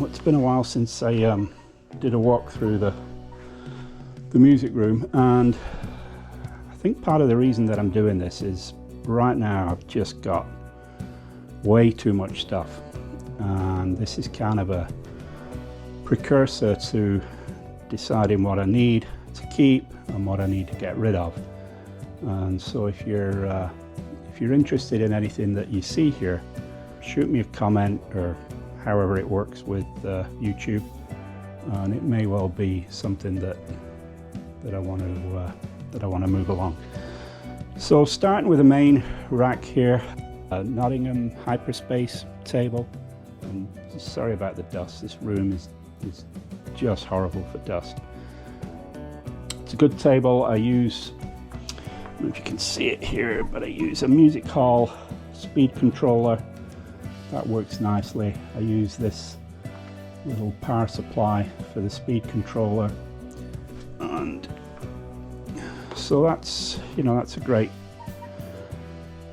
it's been a while since I did a walk through the music room, and I think part of the reason that I'm doing this is right now I've just got way too much stuff, and this is kind of a precursor to deciding what I need to keep and what I need to get rid of. And so if you're interested in anything that you see here, shoot me a comment or however it works with YouTube, and it may well be something that I want to move along. So starting with the main rack here, a Nottingham Hyperspace table. And sorry about the dust, this room is just horrible for dust. It's a good table. I use, I don't know if you can see it here, but I use a music hall speed controller. That works nicely. I use this little power supply for the speed controller, and so that's, you know, that's a great,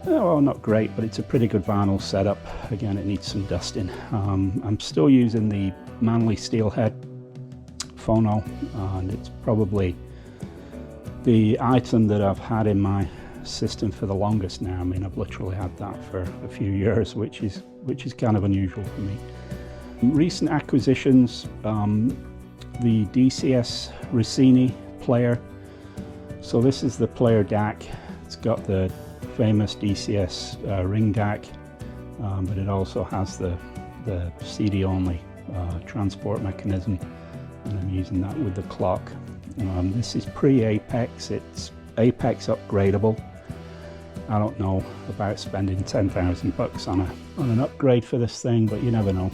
well, not great, but it's a pretty good vinyl setup. Again, it needs some dusting. I'm still using the Manley Steelhead phono, and it's probably the item that I've had in my system for the longest now. I mean, I've literally had that for a few years, which is kind of unusual for me. Recent acquisitions, the dCS Rossini Player. So this is the Player DAC. It's got the famous dCS ring DAC, but it also has the CD only transport mechanism, and I'm using that with the clock. This is pre-Apex. It's Apex upgradable. I don't know about spending 10,000 bucks on an upgrade for this thing, but you never know.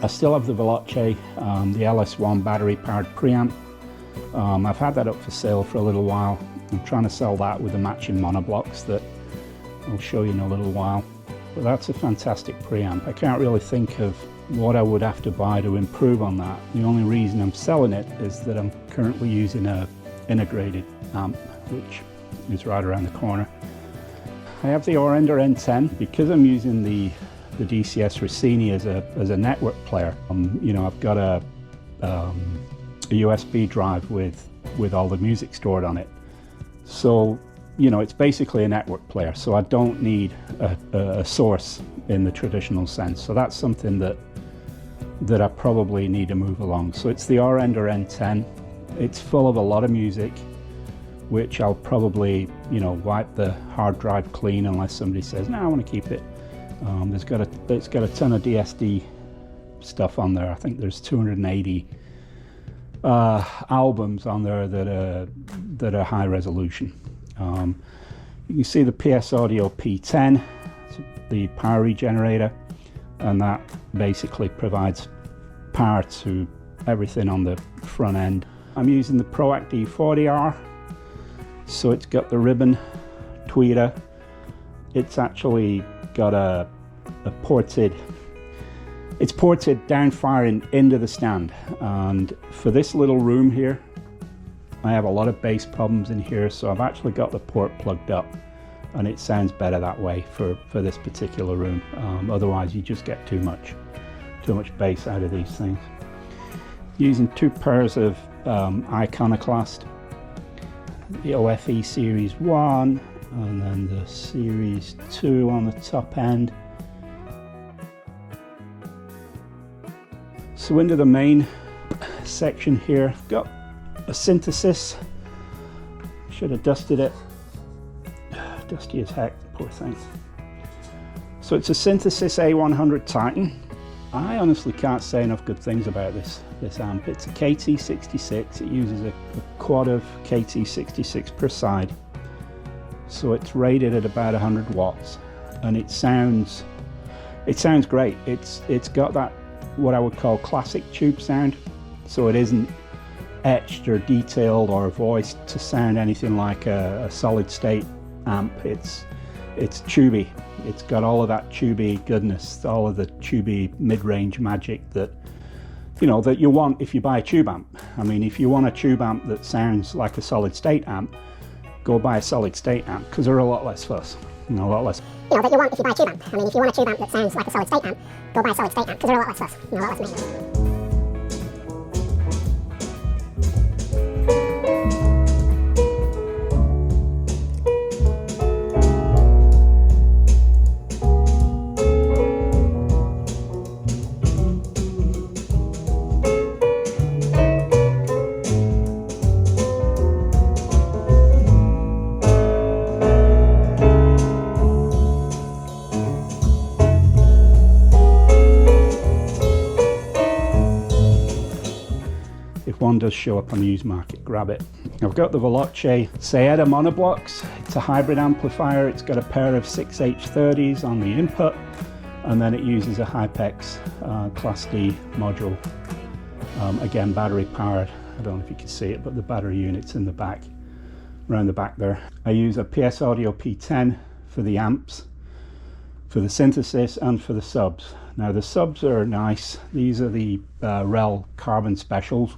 I still have the Veloce, the LS1 battery powered preamp. I've had that up for sale for a little while. I'm trying to sell that with the matching Monoblocks that I'll show you in a little while. But that's a fantastic preamp. I can't really think of what I would have to buy to improve on that. The only reason I'm selling it is that I'm currently using a integrated amp, which is right around the corner. I have the Aurender N10 because I'm using the dCS Rossini as a network player. You know, I've got a USB drive with all the music stored on it. So, you know, it's basically a network player. So I don't need a source in the traditional sense. So that's something that I probably need to move along. So it's the Aurender N10. It's full of a lot of music, which I'll probably, you know, wipe the hard drive clean unless somebody says, no, I want to keep it. It's got a ton of DSD stuff on there. I think there's 280 albums on there that are high resolution. You can see the PS Audio P10, the power regenerator, and that basically provides power to everything on the front end. I'm using the ProAc D40R, so it's got the ribbon tweeter. It's actually got it's ported down firing into the stand, and for this little room here I have a lot of bass problems in here, so I've actually got the port plugged up, and it sounds better that way for this particular room. Otherwise you just get too much bass out of these things. Using two pairs of Iconoclast, the OFE Series 1 and then the Series 2 on the top end. So into the main section here, I've got a Synthesis. Should have dusted it. Dusty as heck, poor thing. So it's a Synthesis A100 Titan. I honestly can't say enough good things about this amp. It's a KT66. It uses a quad of KT66 per side. So it's rated at about 100 watts, and it sounds great. It's got that, what I would call classic tube sound. So it isn't etched or detailed or voiced to sound anything like a solid state amp. It's tubey. It's got all of that tubey goodness, all of the tubey mid-range magic that, you know, that you want if you buy a tube amp. I mean, if you want a tube amp that sounds like a solid state amp, go buy a solid state amp, because they're a lot less fuss. and a lot less. You know, that you want if you buy a tube amp. I mean, if you want a tube amp that sounds like a solid state amp, go buy a solid state amp, because they're a lot less fuss, a lot less maintenance. If one does show up on the used market, grab it. I've got the Veloce Saeta Monoblocks. It's a hybrid amplifier. It's got a pair of 6H30s on the input, and then it uses a Hypex Class D module. Again, battery powered. I don't know if you can see it, but the battery unit's in the back, around the back there. I use a PS Audio P10 for the amps, for the synthesis, and for the subs. Now the subs are nice. These are the REL carbon specials.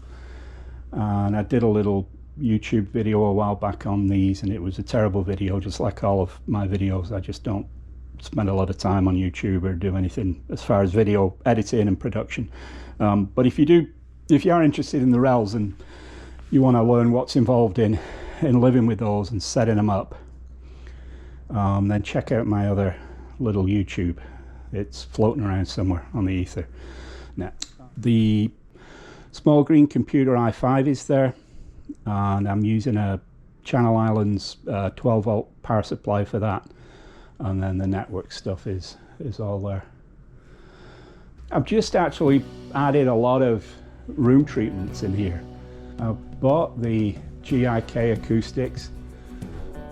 And I did a little YouTube video a while back on these, and it was a terrible video, just like all of my videos. I just don't spend a lot of time on YouTube or do anything as far as video editing and production. But if you are interested in the RELs and you want to learn what's involved in living with those and setting them up, then check out my other little YouTube. It's floating around somewhere on the ether net. The small green computer i5 is there, and I'm using a Channel Islands 12 volt power supply for that, and then the network stuff is all there. I've just actually added a lot of room treatments in here. I bought the GIK Acoustics.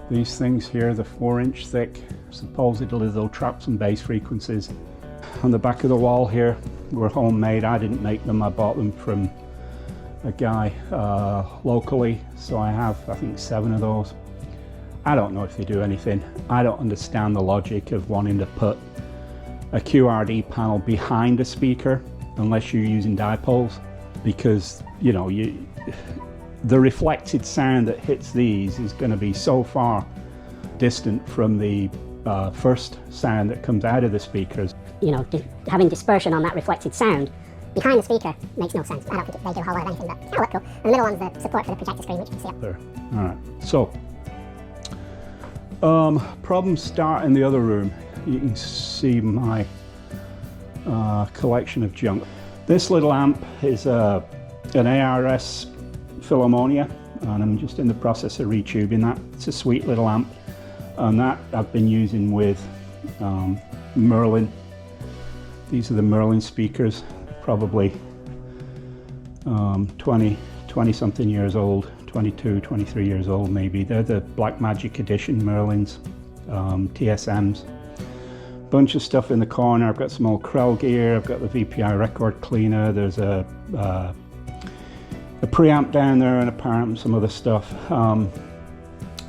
These things here, the 4-inch thick, supposedly they'll trap some bass frequencies. On the back of the wall here were homemade. I didn't make them, I bought them from a guy locally, so I have, I think, 7 of those. I don't know if they do anything. I don't understand the logic of wanting to put a QRD panel behind a speaker unless you're using dipoles, because, you know, the reflected sound that hits these is going to be so far distant from the first sound that comes out of the speakers. You know, having dispersion on that reflected sound behind the speaker makes no sense. I don't think they do a whole lot of anything, but it'll look cool. And the middle one's the support for the projector screen, which you can see up there. All right, so problems start in the other room. You can see my collection of junk. This little amp is an ARS Filarmonia, and I'm just in the process of retubing that. It's a sweet little amp, and that I've been using with Merlin. These are the Merlin speakers, probably 20 something years old, 22, 23 years old maybe. They're the Black Magic Edition Merlins, TSMs. Bunch of stuff in the corner. I've got some old Krell gear, I've got the VPI record cleaner, there's a preamp down there and a power amp and some other stuff.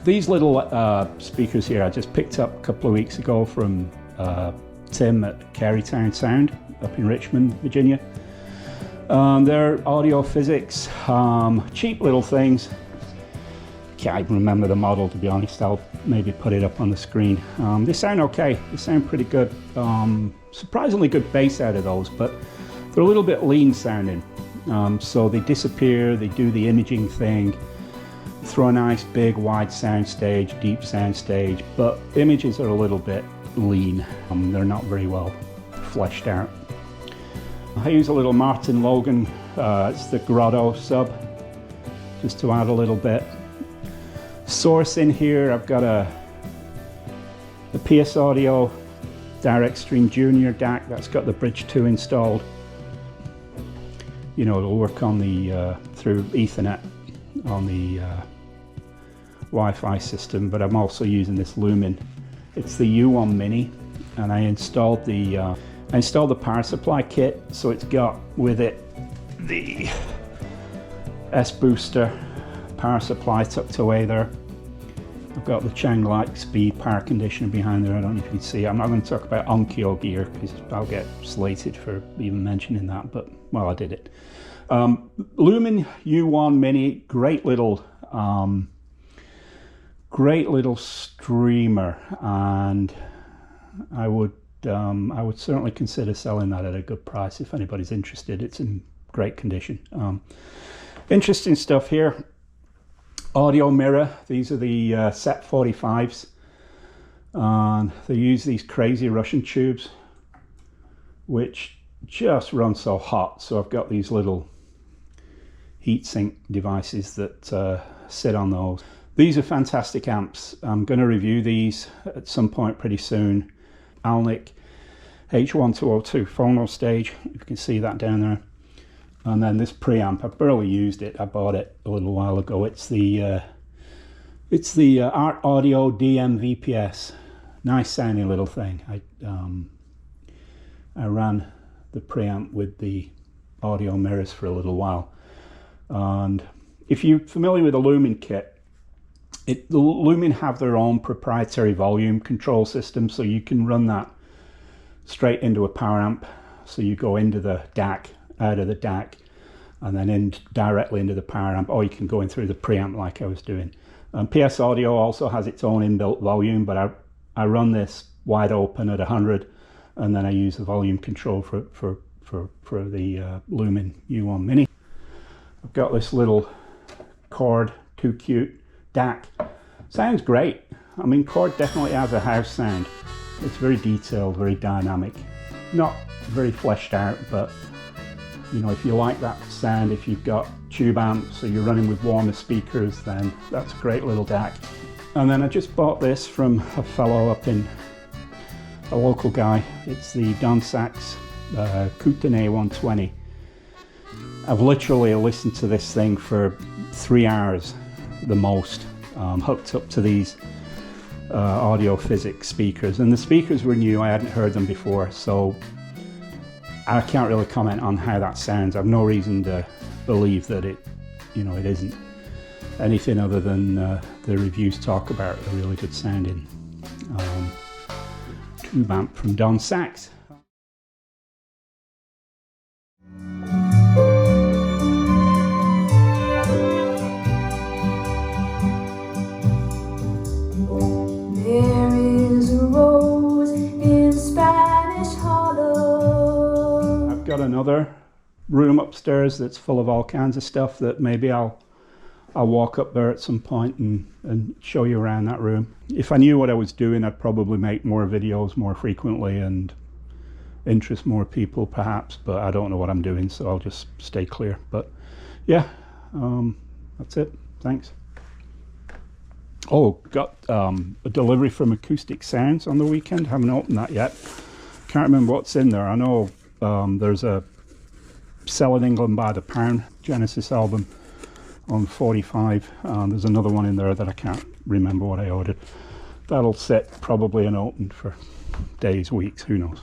These little speakers here I just picked up a couple of weeks ago from Tim at Carytown Sound up in Richmond, Virginia. They're audio physics, cheap little things. Can't even remember the model, to be honest. I'll maybe put it up on the screen. They sound okay, they sound pretty good. Surprisingly good bass out of those, but they're a little bit lean sounding. So they disappear, they do the imaging thing, throw a nice big wide sound stage, deep sound stage, but images are a little bit lean. They're not very well fleshed out. I use a little Martin Logan, it's the Grotto sub, just to add a little bit. Source in here, I've got the PS Audio Direct Stream Junior DAC that's got the Bridge 2 installed. You know, it'll work on the through Ethernet on the Wi-Fi system, but I'm also using this Lumin. It's the U1 Mini, and I installed the power supply kit, so it's got with it the SBooster power supply tucked away there. I've got the Chang Light Speed power conditioner behind there. I don't know if you can see. I'm not going to talk about Onkyo gear because I'll get slated for even mentioning that, but well, I did it. Lumin U1 Mini, great little great little streamer, and I would certainly consider selling that at a good price if anybody's interested. It's in great condition. Interesting stuff here. Audio mirror. These are the set 45s, and they use these crazy Russian tubes which just run so hot. So I've got these little heatsink devices that sit on those. These are fantastic amps. I'm going to review these at some point pretty soon. Alnic H1202 phono stage, you can see that down there. And then this preamp, I've barely used it. I bought it a little while ago. It's the Art Audio DMVPS. Nice sounding little thing. I ran the preamp with the audio mirrors for a little while. And if you're familiar with the Lumin kit, the Lumin have their own proprietary volume control system, so you can run that straight into a power amp. So you go into the DAC, out of the DAC, and then directly into the power amp, or you can go in through the preamp like I was doing. PS Audio also has its own inbuilt volume, but I run this wide open at 100, and then I use the volume control for the Lumin U1 Mini. I've got this little Chord Too Cute DAC. Sounds great. I mean, Chord definitely has a house sound. It's very detailed, very dynamic. Not very fleshed out, but you know, if you like that sound, if you've got tube amps or you're running with warmer speakers, then that's a great little DAC. And then I just bought this from a fellow up in, a local guy. It's the Don Sachs Kootenay 120. I've literally listened to this thing for 3 hours, the most, hooked up to these audio physics speakers. And the speakers were new, I hadn't heard them before, so I can't really comment on how that sounds. I've no reason to believe that it isn't anything other than the reviews talk about a really good sounding tube amp from Don Sachs. Got another room upstairs that's full of all kinds of stuff that maybe I'll walk up there at some point and show you around that room. If I knew what I was doing, I'd probably make more videos more frequently and interest more people perhaps, but I don't know what I'm doing, so I'll just stay clear. But yeah, that's it. Thanks. Oh, got a delivery from Acoustic Sounds on the weekend. Haven't opened that yet. Can't remember what's in there. I know there's a Sell in England by the Pound Genesis album on 45. There's another one in there that I can't remember what I ordered. That'll sit probably unopened for days, weeks, who knows.